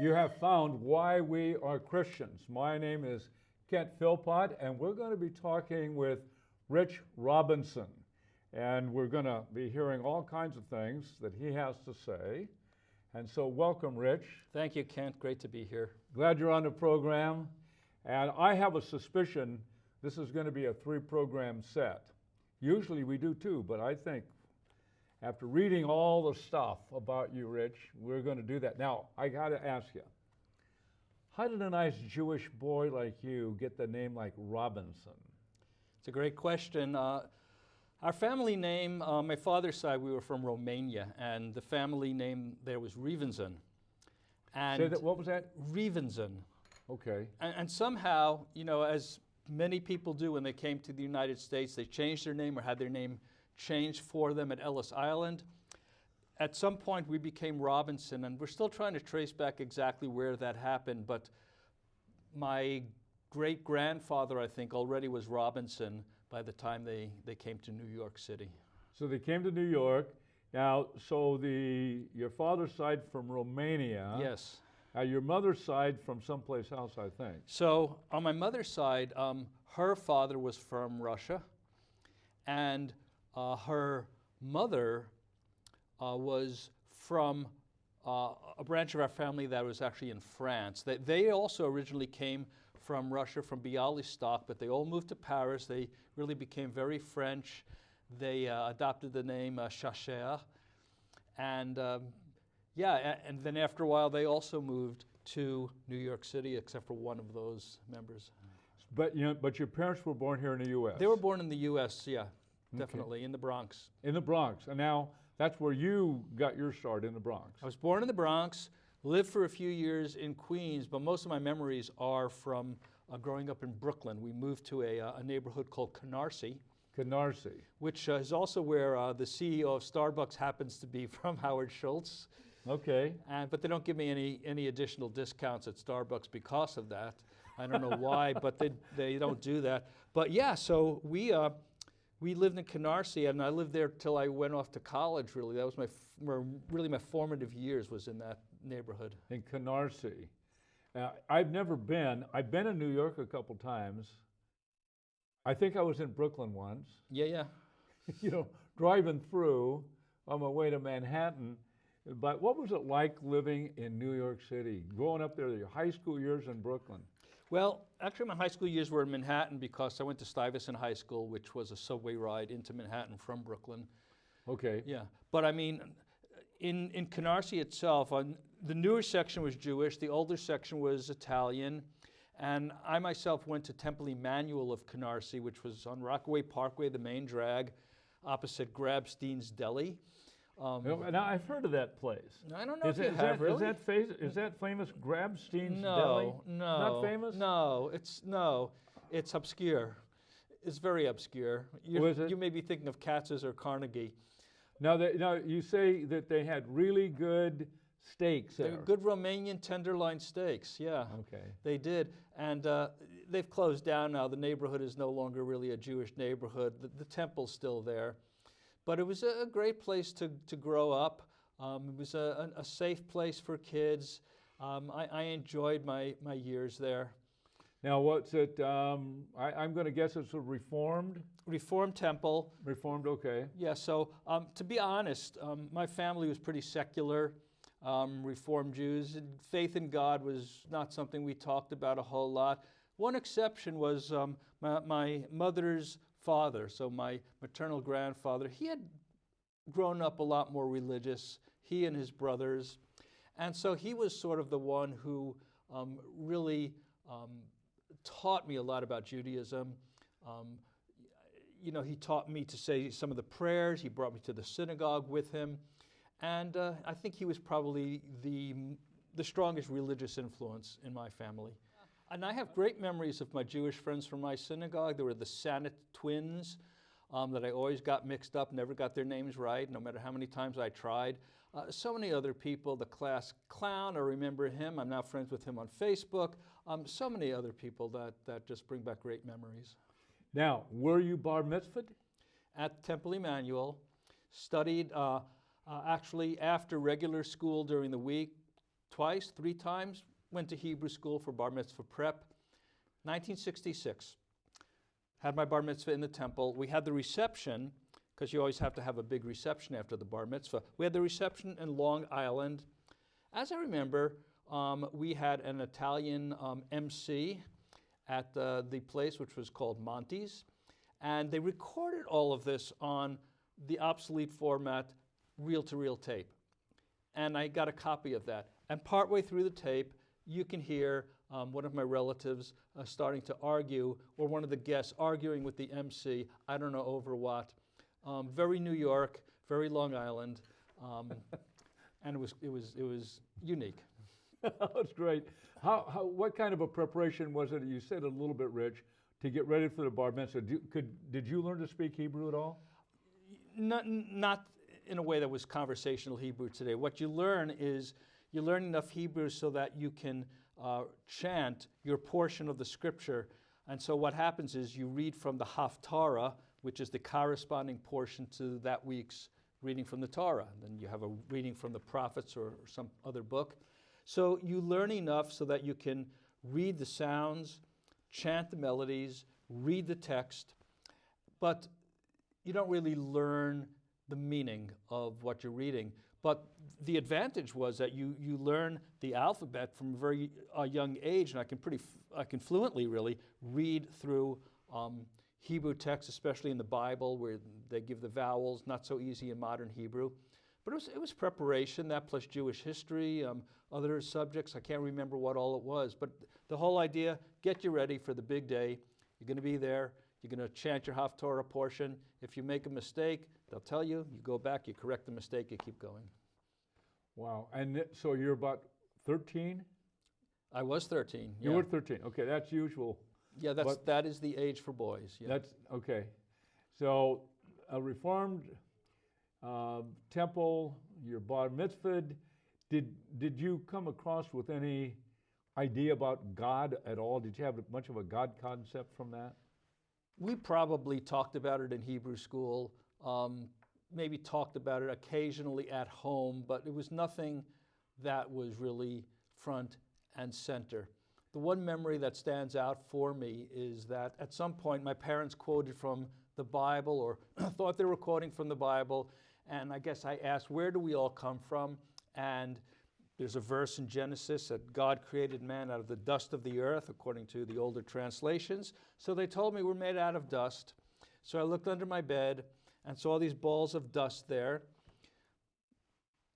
You have found why we are Christians. My name is Kent Philpott, and we're going to be talking with Rich Robinson. And we're going to be hearing all kinds of things that he has to say. And so welcome, Rich. Thank you, Kent. Great to be here. Glad you're on the program. And I have a suspicion this is going to be a 3-program set. Usually we do 2, but I think after reading all the stuff about you, Rich, we're going to do that. Now, I got to ask you, how did a nice Jewish boy like you get the name like Robinson? It's a great question. Our family name, my father's side, we were from Romania, and the family name there was Rievensen. Say that, what was that? Rievensen. Okay. And somehow, you know, as many people do when they came to the United States, they changed their name or had their name changed for them at Ellis Island. At some point, we became Robinson, and we're still trying to trace back exactly where that happened, but my great-grandfather, I think, already was Robinson by the time they came to New York City. So they came to New York. Now, so your father's side from Romania. Yes. Your mother's side from someplace else, I think. So on my mother's side, her father was from Russia, and her mother was from a branch of our family that was actually in France. They also originally came from Russia, from Bialystok, but they all moved to Paris. They really became very French. They adopted the name Chacher. And and then after a while, they also moved to New York City, except for one of those members. But your parents were born here in the U.S. They were born in the U.S., yeah, definitely, Okay. in the Bronx. In the Bronx. And now that's where you got your start, in the Bronx. I was born in the Bronx, lived for a few years in Queens, but most of my memories are from growing up in Brooklyn. We moved to a neighborhood called Canarsie. Canarsie. Which is also where the CEO of Starbucks happens to be from, Howard Schultz. Okay. But they don't give me any additional discounts at Starbucks because of that. I don't know why, but they don't do that. But yeah, so we lived in Canarsie, and I lived there till I went off to college. Really, that was my formative years was in that neighborhood. In Canarsie. I've never been. I've been in New York a couple times. I think I was in Brooklyn once. Yeah. Driving through on my way to Manhattan. But what was it like living in New York City, growing up there, your high school years in Brooklyn? Well, actually, my high school years were in Manhattan because I went to Stuyvesant High School, which was a subway ride into Manhattan from Brooklyn. Okay. Yeah, but I mean, in Canarsie itself, the newer section was Jewish, the older section was Italian, and I myself went to Temple Emanuel of Canarsie, which was on Rockaway Parkway, the main drag, opposite Grabstein's Deli. Now, I've heard of that place. I don't know if you have, really. Is that famous Grabstein's Deli? No. Not famous? No, it's obscure. It's very obscure. You may be thinking of Katz's or Carnegie. Now, you say that they had really good steaks there. Good Romanian tenderloin steaks, yeah. Okay. They did, and they've closed down now. The neighborhood is no longer really a Jewish neighborhood. The temple's still there. But it was a great place to grow up. It was a safe place for kids. I enjoyed my years there. Now, what's it? I'm going to guess it's a Reformed? Reformed temple. Reformed, okay. Yeah, so to be honest, my family was pretty secular, Reformed Jews. Faith in God was not something we talked about a whole lot. One exception was my mother's father, so my maternal grandfather. He had grown up a lot more religious, he and his brothers. And so he was sort of the one who really taught me a lot about Judaism. He taught me to say some of the prayers. He brought me to the synagogue with him. And I think he was probably the strongest religious influence in my family. And I have great memories of my Jewish friends from my synagogue. There were the Sanit twins that I always got mixed up, never got their names right, no matter how many times I tried. So many other people, the class clown, I remember him. I'm now friends with him on Facebook. So many other people that just bring back great memories. Now, were you bar mitzvahed? At Temple Emanuel, studied actually after regular school during the week, twice, 3 times. Went to Hebrew school for bar mitzvah prep. 1966, had my bar mitzvah in the temple. We had the reception, because you always have to have a big reception after the bar mitzvah. We had the reception in Long Island. As I remember, we had an Italian MC at the place, which was called Monty's, and they recorded all of this on the obsolete format reel-to-reel tape. And I got a copy of that. And partway through the tape, you can hear one of my relatives starting to argue, or one of the guests arguing with the MC, I don't know over what. Very New York, very Long Island, and it was unique. That's great. What kind of a preparation was it? You said a little bit, Rich, to get ready for the bar mitzvah. Did you learn to speak Hebrew at all? Not in a way that was conversational Hebrew today. What you learn is you learn enough Hebrew so that you can chant your portion of the scripture. And so what happens is you read from the Haftarah, which is the corresponding portion to that week's reading from the Torah. And then you have a reading from the prophets or some other book. So you learn enough so that you can read the sounds, chant the melodies, read the text, but you don't really learn the meaning of what you're reading. But the advantage was that you learn the alphabet from a very young age, and I can fluently really read through Hebrew texts, especially in the Bible, where they give the vowels, not so easy in modern Hebrew. But it was preparation, that plus Jewish history, other subjects. I can't remember what all it was. But the whole idea, get you ready for the big day. You're going to be there. You're going to chant your Haftarah portion. If you make a mistake, they'll tell you. You go back, you correct the mistake, you keep going. Wow. And so you're about 13? I was 13. You were 13. Okay, that's usual. Yeah, that is the age for boys. Yeah. That's okay. So a Reformed temple, your bar mitzvah. Did you come across with any idea about God at all? Did you have much of a God concept from that? We probably talked about it in Hebrew school, maybe talked about it occasionally at home, but it was nothing that was really front and center. The one memory that stands out for me is that at some point my parents quoted from the Bible, or thought they were quoting from the Bible, and I guess I asked, where do we all come from? And there's a verse in Genesis that God created man out of the dust of the earth, according to the older translations. So they told me we're made out of dust. So I looked under my bed and saw these balls of dust there.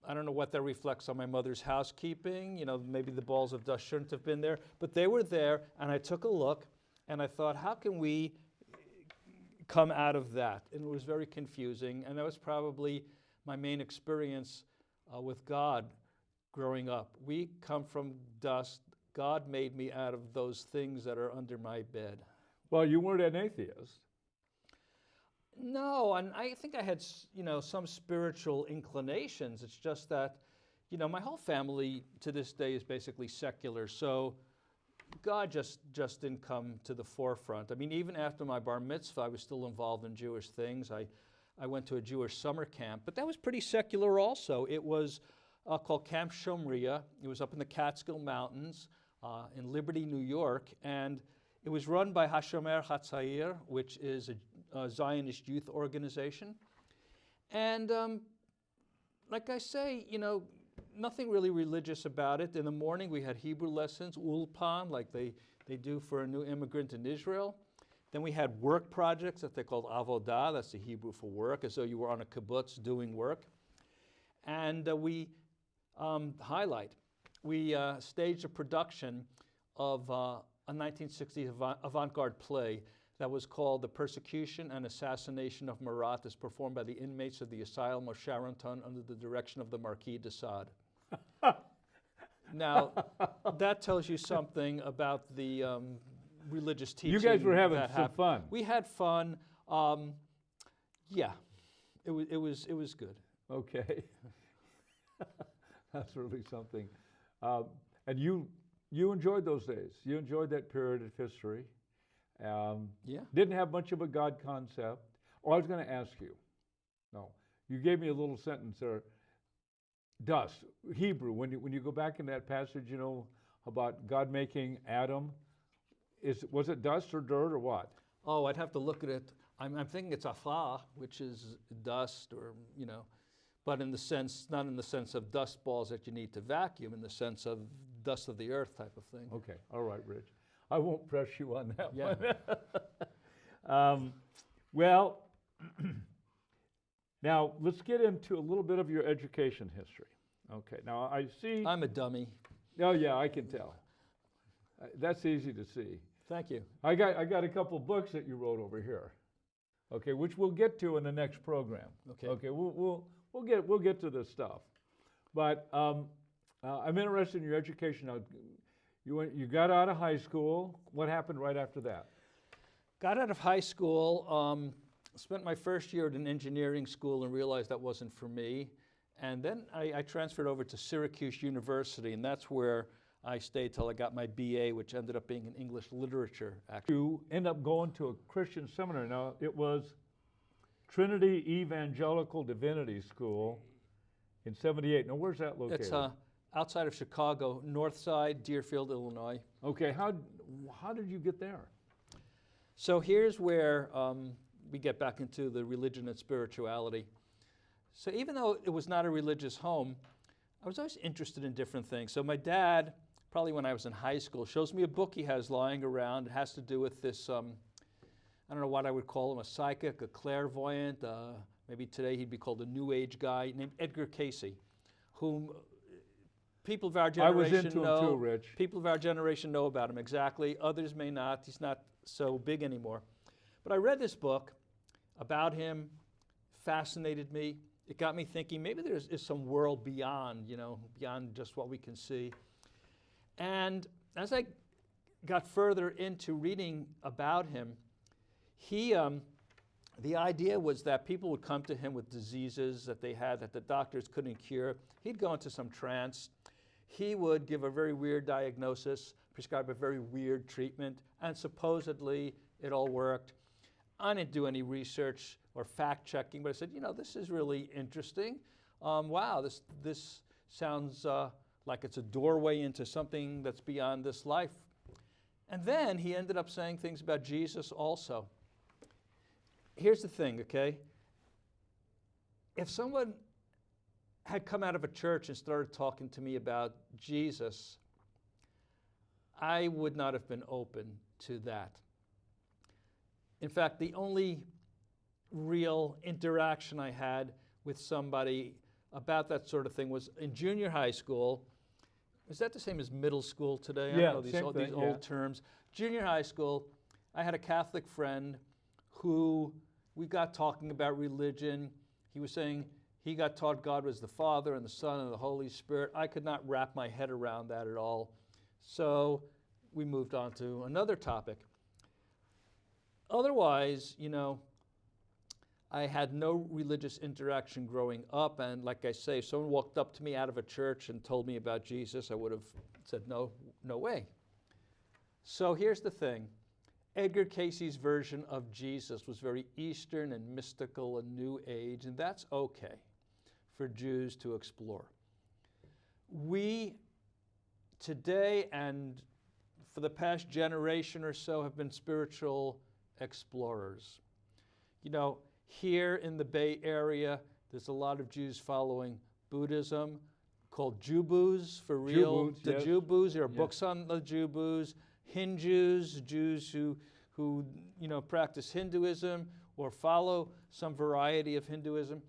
I don't know what that reflects on my mother's housekeeping. Maybe the balls of dust shouldn't have been there, but they were there, and I took a look, and I thought, how can we come out of that? And it was very confusing, and that was probably my main experience with God growing up. We come from dust. God made me out of those things that are under my bed. Well, you weren't an atheist. No, and I think I had, some spiritual inclinations. It's just that, my whole family to this day is basically secular, so God just didn't come to the forefront. I mean, even after my bar mitzvah, I was still involved in Jewish things. I went to a Jewish summer camp, but that was pretty secular also. It was called Camp Shomria. It was up in the Catskill Mountains in Liberty, New York, and it was run by Hashomer Hatzair, which is a Zionist youth organization. And like I say, nothing really religious about it. In the morning, we had Hebrew lessons, ulpan, like they do for a new immigrant in Israel. Then we had work projects that they called avodah, that's the Hebrew for work, as though you were on a kibbutz doing work. And we staged a production of a 1960s avant-garde play that was called The Persecution and Assassination of Marat, as performed by the inmates of the Asylum of Charenton under the direction of the Marquis de Sade. Now, that tells you something about the religious teaching. You guys were having some fun. We had fun. Yeah, it was good. Okay. That's really something. And you enjoyed those days. You enjoyed that period of history. Yeah. Didn't have much of a God concept. Oh, I was going to ask you. No. You gave me a little sentence there. Dust, Hebrew. When you go back in that passage, you know, about God making Adam, was it dust or dirt or what? Oh, I'd have to look at it. I'm thinking it's afar, which is dust, or but in the sense, not in the sense of dust balls that you need to vacuum, in the sense of dust of the earth type of thing. Okay, all right, Rich. I won't press you on that Yeah. one. Well, now let's get into a little bit of your education history. Okay, now I see. I'm a dummy. Oh yeah, I can tell. That's easy to see. Thank you. I got a couple books that you wrote over here. Okay, which we'll get to in the next program. Okay. Okay, we'll get to this stuff, but I'm interested in your education. Now, you got out of high school. What happened right after that? Got out of high school, spent my first year at an engineering school and realized that wasn't for me. And then I transferred over to Syracuse University, and that's where I stayed till I got my BA, which ended up being in English literature, actually. You end up going to a Christian seminary. Now, it was Trinity Evangelical Divinity School in '78. Now, where's that located? It's outside of Chicago, north side, Deerfield, Illinois. Okay, how did you get there? So here's where we get back into the religion and spirituality. So even though it was not a religious home, I was always interested in different things. So my dad, probably when I was in high school, shows me a book he has lying around. It has to do with this, I don't know what I would call him, a psychic, a clairvoyant, maybe today he'd be called a New Age guy, named Edgar Cayce, whom people of our generation I was into him too, Rich. People of our generation know about him, exactly. Others may not. He's not so big anymore. But I read this book about him, fascinated me. It got me thinking maybe there is some world beyond, beyond just what we can see. And as I got further into reading about him, the idea was that people would come to him with diseases that they had that the doctors couldn't cure. He'd go into some trance. He would give a very weird diagnosis, prescribe a very weird treatment, and supposedly it all worked. I didn't do any research or fact-checking, but I said, this is really interesting. Wow, this sounds like it's a doorway into something that's beyond this life. And then he ended up saying things about Jesus also. Here's the thing, okay? If someone had come out of a church and started talking to me about Jesus, I would not have been open to that. In fact, the only real interaction I had with somebody about that sort of thing was in junior high school. Is that the same as middle school today? Yeah, I don't know these old terms. Junior high school, I had a Catholic friend who we got talking about religion. He was saying he got taught God was the Father and the Son and the Holy Spirit. I could not wrap my head around that at all. So we moved on to another topic. Otherwise, I had no religious interaction growing up, and like I say, if someone walked up to me out of a church and told me about Jesus, I would have said, no way. So here's the thing. Edgar Cayce's version of Jesus was very Eastern and mystical and New Age, and that's okay for Jews to explore. We today and for the past generation or so have been spiritual explorers. Here in the Bay Area, there's a lot of Jews following Buddhism called Jubus, for real. Jubus, The yes. Jubus, there are Yes. books on the Jubus. Hindus, Jews who practice Hinduism or follow some variety of Hinduism.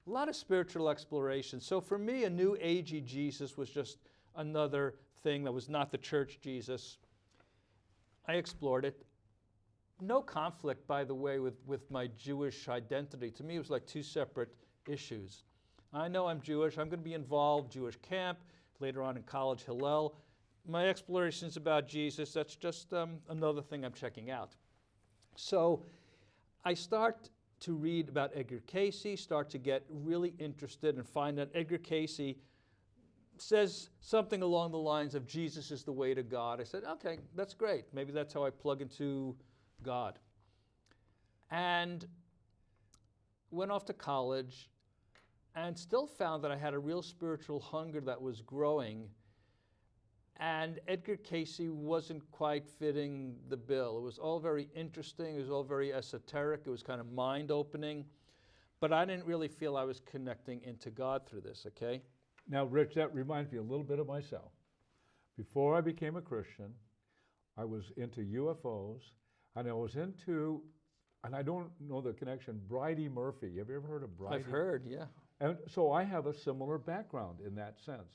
A lot of spiritual exploration. So for me, a New Agey Jesus was just another thing that was not the church Jesus. I explored it. No conflict, by the way, with my Jewish identity. To me, it was like two separate issues. I know I'm Jewish. I'm going to be involved, Jewish camp, later on in college, Hillel. My explorations about Jesus, that's just another thing I'm checking out. So I start to read about Edgar Cayce, start to get really interested and find that Edgar Cayce says something along the lines of Jesus is the way to God. I said, okay, that's great. Maybe that's how I plug into God. And went off to college, and still found that I had a real spiritual hunger that was growing. And Edgar Cayce wasn't quite fitting the bill. It was all very interesting. It was all very esoteric. It was kind of mind-opening. But I didn't really feel I was connecting into God through this, okay? Now, Rich, that reminds me a little bit of myself. Before I became a Christian, I was into UFOs, and I was into, and I don't know the connection, Bridie Murphy. Have you ever heard of Bridie? I've heard, yeah. And so I have a similar background in that sense.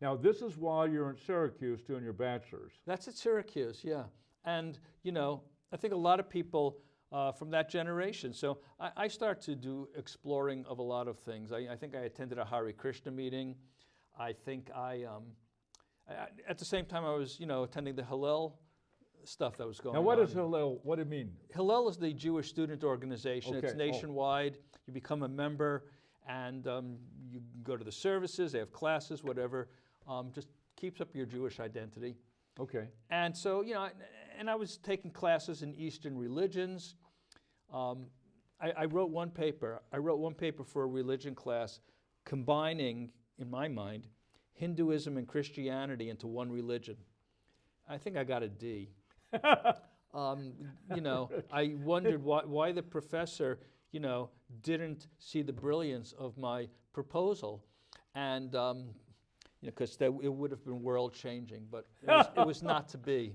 Now, this is while you're in Syracuse doing your bachelor's. That's at Syracuse, yeah. And, you know, I think a lot of people from that generation. So I start to do exploring of a lot of things. I think I attended a Hare Krishna meeting. I think at the same time I was, you know, attending the Hillel stuff that was going on. Now, what is Hillel? What do you mean? Hillel is the Jewish student organization. Okay. It's nationwide. You become a member, and you go to the services. They have classes, whatever. Just keeps up your Jewish identity. Okay. And so, you know, and I was taking classes in Eastern religions. I wrote one paper. I wrote one paper for a religion class combining, in my mind, Hinduism and Christianity into one religion. I think I got a D. You know, I wondered why the professor, you know, didn't see the brilliance of my proposal. And, you know, because it would have been world-changing, but it was not to be.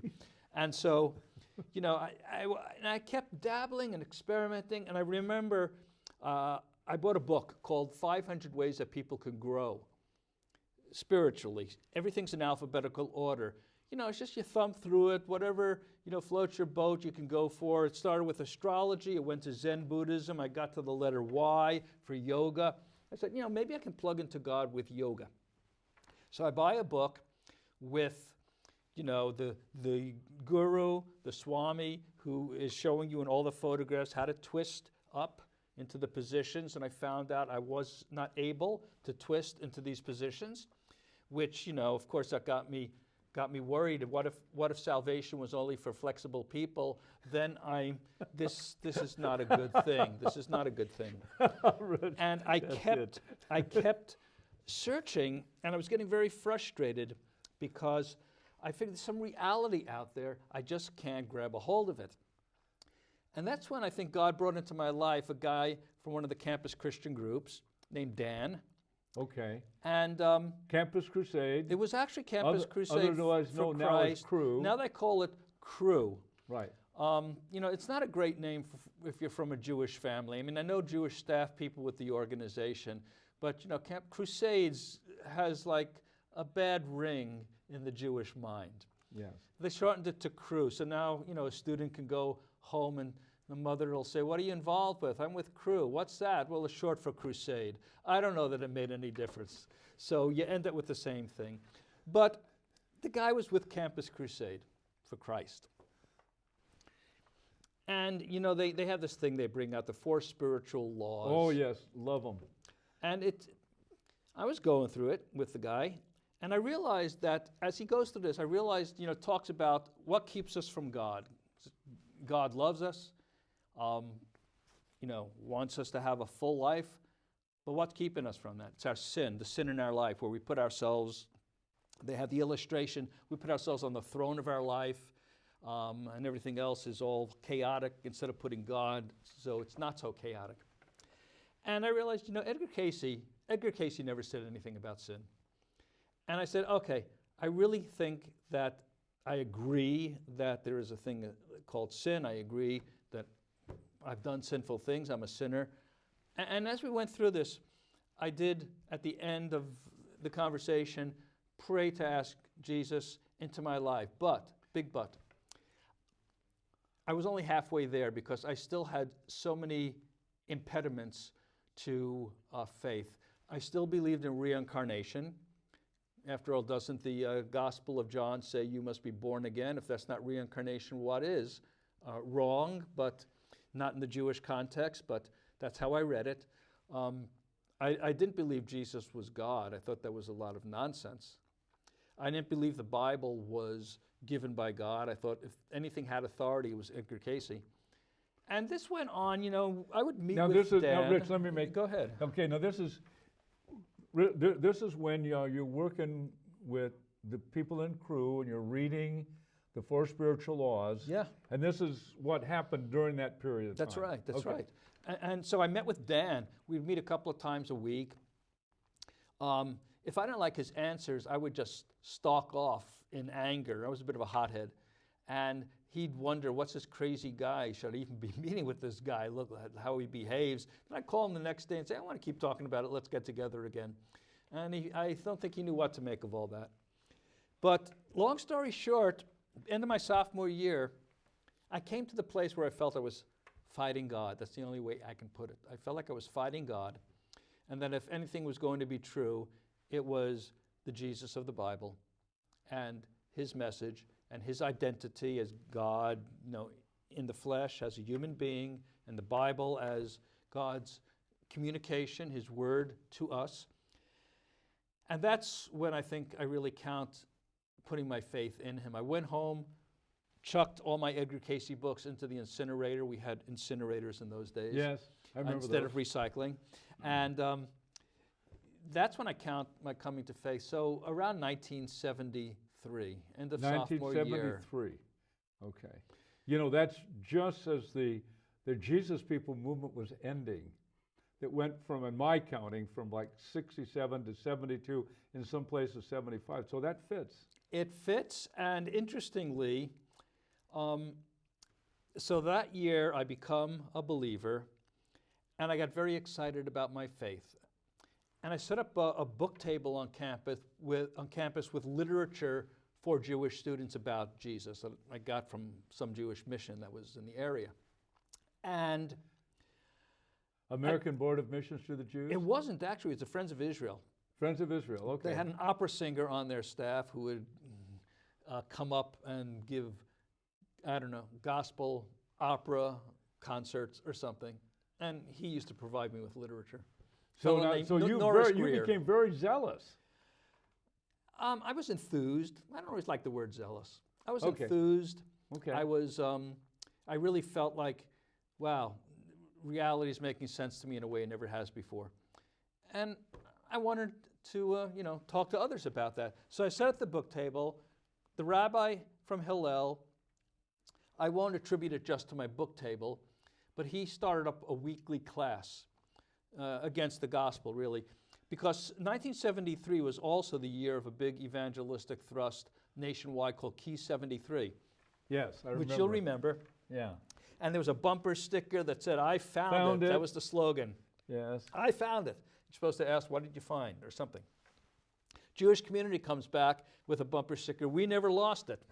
And so, you know, I kept dabbling and experimenting, and I remember I bought a book called 500 Ways That People Can Grow Spiritually. Everything's in alphabetical order. You know, it's just you thumb through it, whatever, you know, floats your boat, you can go for. It started with astrology, it went to Zen Buddhism, I got to the letter Y for yoga. I said, you know, maybe I can plug into God with yoga. So I buy a book with, you know, the guru, the Swami, who is showing you in all the photographs how to twist up into the positions, and I found out I was not able to twist into these positions, which, you know, of course, that got me worried. What if salvation was only for flexible people? Then this is not a good thing. This is not a good thing. And I kept searching, and I was getting very frustrated because I figured there's some reality out there. I just can't grab a hold of it. And that's when I think God brought into my life a guy from one of the Campus Christian groups named Dan. Okay. And Campus Crusade. it was actually Campus Crusade otherwise for known now as Christ. Cru. Now they call it Cru. Right. You know, it's not a great name if you're from a Jewish family. I mean, I know Jewish staff people with the organization, but, you know, Camp Crusades has like a bad ring in the Jewish mind. Yes. They shortened it to Cru. So now, you know, a student can go home and the mother will say, what are you involved with? I'm with Cru. What's that? Well, it's short for crusade. I don't know that it made any difference. So you end up with the same thing. But the guy was with Campus Crusade for Christ. And, you know, they have this thing they bring out, the 4 spiritual laws. Oh, yes. Love them. And I was going through it with the guy, and I realized that as he goes through this, I realized, you know, it talks about what keeps us from God. God loves us, you know, wants us to have a full life, but what's keeping us from that? It's our sin, the sin in our life, where we put ourselves, they have the illustration, we put ourselves on the throne of our life, and everything else is all chaotic instead of putting God, so it's not so chaotic. And I realized, you know, Edgar Cayce never said anything about sin. And I said, okay, I really think that I agree that there is a thing called sin. I agree that I've done sinful things. I'm a sinner. And as we went through this, I did, at the end of the conversation, pray to ask Jesus into my life. But, big but, I was only halfway there because I still had so many impediments to faith. I still believed in reincarnation. After all, doesn't the Gospel of John say you must be born again? If that's not reincarnation, what is? Wrong, but not in the Jewish context, but that's how I read it. I didn't believe Jesus was God. I thought that was a lot of nonsense. I didn't believe the Bible was given by God. I thought if anything had authority, it was Edgar Cayce. And this went on, you know, I would meet with Dan. Now, Rich, let me make... Go ahead. Okay, now this is... this is when you're working with the people in crew and you're reading the four spiritual laws. Yeah. And this is what happened during that period of time. That's right. That's Okay. right. And so I met with Dan. We'd meet a couple of times a week. If I didn't like his answers, I would just stalk off in anger. I was a bit of a hothead. And he'd wonder, what's this crazy guy? Should I even be meeting with this guy? Look at how he behaves. And I'd call him the next day and say, I want to keep talking about it. Let's get together again. And I don't think he knew what to make of all that. But long story short, end of my sophomore year, I came to the place where I felt I was fighting God. That's the only way I can put it. I felt like I was fighting God. And that if anything was going to be true, it was the Jesus of the Bible and his message and his identity as God, in the flesh, as a human being, and the Bible as God's communication, his word to us. And that's when I think I really count putting my faith in him. I went home, chucked all my Edgar Cayce books into the incinerator. We had incinerators in those days. Yes, I remember instead those. of recycling. And that's when I count my coming to faith. So around 1973, end of sophomore year. 1973. Okay. That's just as the Jesus People movement was ending. It went from, in my counting, from like 67 to 72, in some places 75. So that fits. It fits, and interestingly, so that year I become a believer, and I got very excited about my faith. And I set up a book table on campus with literature for Jewish students about Jesus that I got from some Jewish mission that was in the area. And American Board of Missions to the Jews? it wasn't actually, it's the Friends of Israel. Friends of Israel, okay. They had an opera singer on their staff who would come up and give, gospel, opera, concerts or something. And he used to provide me with literature. So, Fellow named you became very zealous. I was enthused. I don't always like the word zealous. I was Okay. enthused. Okay. I really felt like, wow, reality is making sense to me in a way it never has before. And I wanted to, talk to others about that. So I set up the book table. The rabbi from Hillel, I won't attribute it just to my book table, but he started up a weekly class against the gospel, really, because 1973 was also the year of a big evangelistic thrust nationwide called Key 73. Yes, I remember. Which you'll remember. Yeah. And there was a bumper sticker that said, I found it. That was the slogan. Yes. I found it. You're supposed to ask, what did you find, or something. Jewish community comes back with a bumper sticker, we never lost it.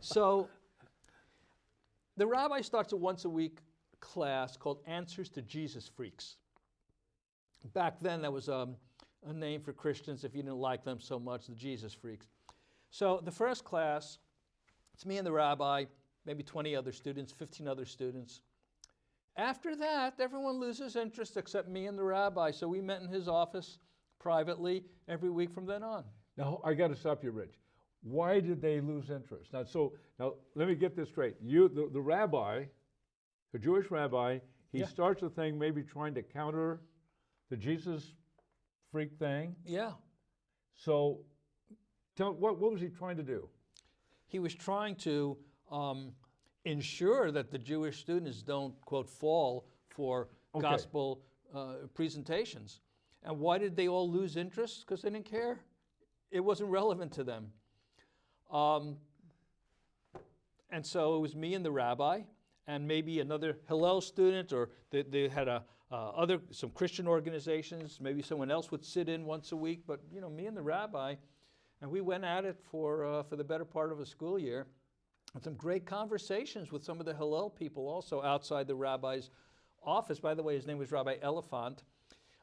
So the rabbi starts a once-a-week class called Answers to Jesus Freaks. Back then, that was a name for Christians, if you didn't like them so much, the Jesus Freaks. So the first class, it's me and the rabbi, maybe 20 other students, 15 other students. After that, everyone loses interest except me and the rabbi, so we met in his office privately every week from then on. Now, I got to stop you, Rich. Why did they lose interest? Now let me get this straight. The rabbi, the Jewish rabbi, he starts a thing maybe trying to counter the Jesus freak thing. Yeah. So what was he trying to do? He was trying to ensure that the Jewish students don't, quote, fall for gospel presentations. And why did they all lose interest? Because they didn't care. It wasn't relevant to them. And so it was me and the rabbi, and maybe another Hillel student, or they had some Christian organizations. Maybe someone else would sit in once a week, but me and the rabbi, and we went at it for the better part of a school year. And some great conversations with some of the Hillel people also outside the rabbi's office. By the way, his name was Rabbi Elephant,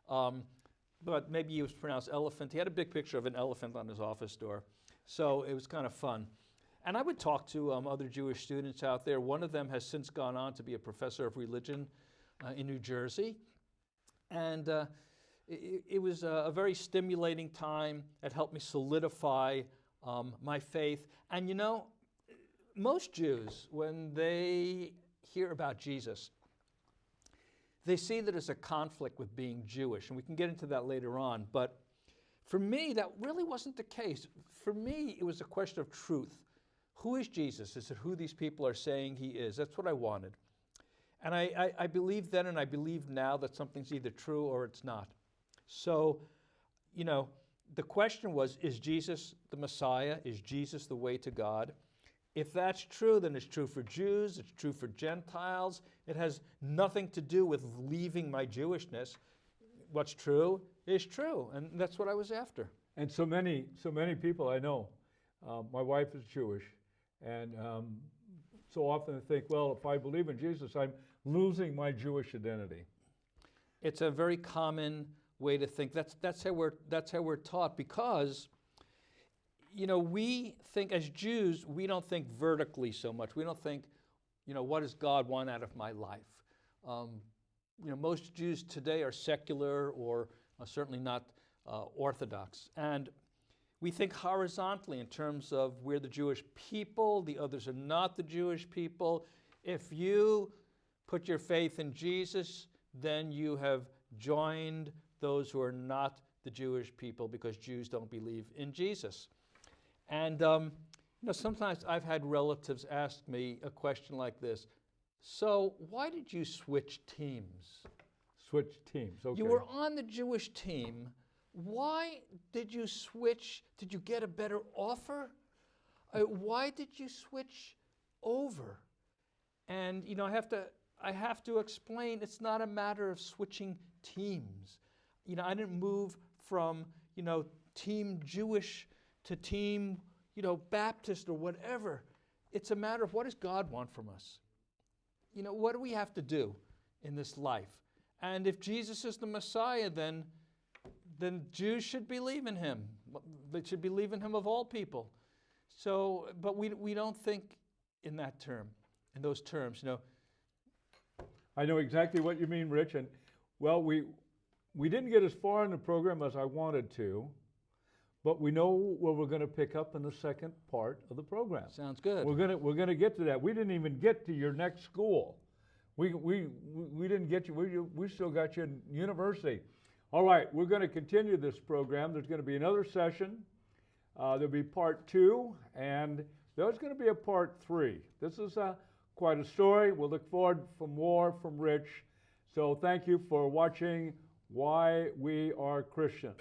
but maybe he was pronounced elephant. He had a big picture of an elephant on his office door. So it was kind of fun. And I would talk to other Jewish students out there. One of them has since gone on to be a professor of religion in New Jersey. And it was a very stimulating time. It helped me solidify my faith. And most Jews, when they hear about Jesus, they see that as a conflict with being Jewish, and we can get into that later on. But for me, that really wasn't the case. For me, it was a question of truth. Who is Jesus? Is it who these people are saying he is? That's what I wanted. And I believe then and I believe now that something's either true or it's not. So, you know, the question was, is Jesus the Messiah? Is Jesus the way to God? If that's true, then it's true for Jews, it's true for Gentiles. It has nothing to do with leaving my Jewishness. What's true is true, and that's what I was after. And so many people I know, my wife is Jewish, and so often I think, well, if I believe in Jesus, I'm losing my Jewish identity. It's a very common way to think. That's how we're taught, because you know, we think as Jews, we don't think vertically so much. We don't think, you know, what does God want out of my life? You know, most Jews today are secular or certainly not Orthodox. And we think horizontally in terms of we're the Jewish people, the others are not the Jewish people. If you put your faith in Jesus, then you have joined those who are not the Jewish people, because Jews don't believe in Jesus. And you know, sometimes I've had relatives ask me a question like this: so why did you switch teams? Switch teams, okay. You were on the Jewish team. Why did you switch? Did you get a better offer? Why did you switch over? And you know, I have to explain, it's not a matter of switching teams. You know, I didn't move from, you know, team Jewish to team, you know, Baptist or whatever. It's a matter of, what does God want from us? You know, what do we have to do in this life? And if Jesus is the Messiah, then Jews should believe in him. They should believe in him of all people. So, but we don't think in those terms, you know. I know exactly what you mean, Rich. And well, we didn't get as far in the program as I wanted to, but we know where we're going to pick up in the second part of the program. Sounds good. We're going to get to that. We didn't even get to your next school. We didn't get you. We still got you in university. All right, we're going to continue this program. There's going to be another session. There'll be part 2, and there's going to be a part 3. This is quite a story. We'll look forward for more from Rich. So thank you for watching Why We Are Christians.